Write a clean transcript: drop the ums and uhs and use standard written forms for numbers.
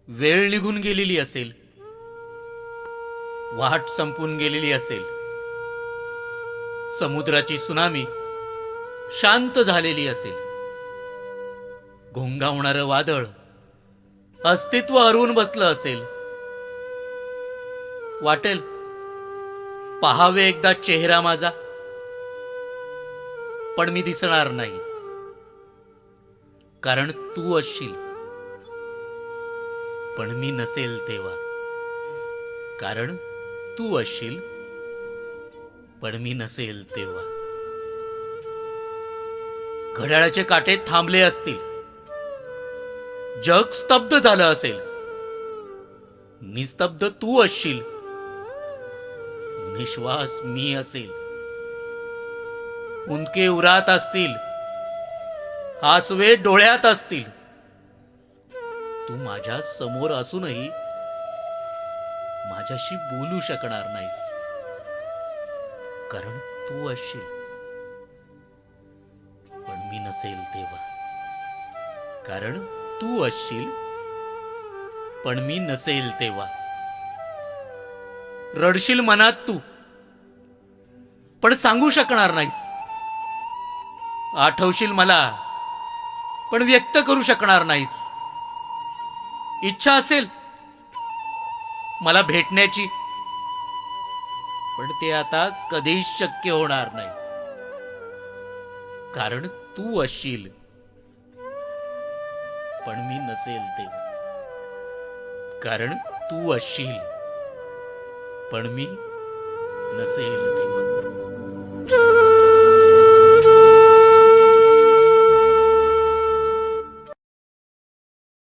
वेळ निघून गेलेली असेल, वाट संपून गेलेली असेल, समुद्राची सुनामी शांत झालेली असेल, घोंगावणारं वादळ अस्तित्व हरवून बसलं असेल, वाटेल पहावे एकदा चेहरा माझा, पण मी दिसणार नाही, कारण तू असशील. पण मी नसेल तेव्हा, कारण तू असशील, पण मी नसेल तेव्हा. घड्याळाचे काटे थांबले असतील, जग स्तब्ध झालं असेल, निस्तब्ध तू असशील, निश्वास मी असेल. उंदके उरात असतील, आसवे डोळ्यात असतील, तू माझ्या समोर असूनही माझ्याशी बोलू शकणार नाहीस, कारण तू असशील, पण मी नसेल तेव्हा. कारण तू असशील, पण मी नसेल तेव्हा. रडशील मनात तू, पण सांगू शकणार नाहीस. आठवशील मला, पण व्यक्त करू शकणार नाहीस. इच्छा असेल मला भेटण्याची, पण ते आता कधीच शक्य होणार नाही, कारण तू असशील, पण मी नसेल तेव्हा. कारण तू असशील, पण मी नसेल तेव्हा.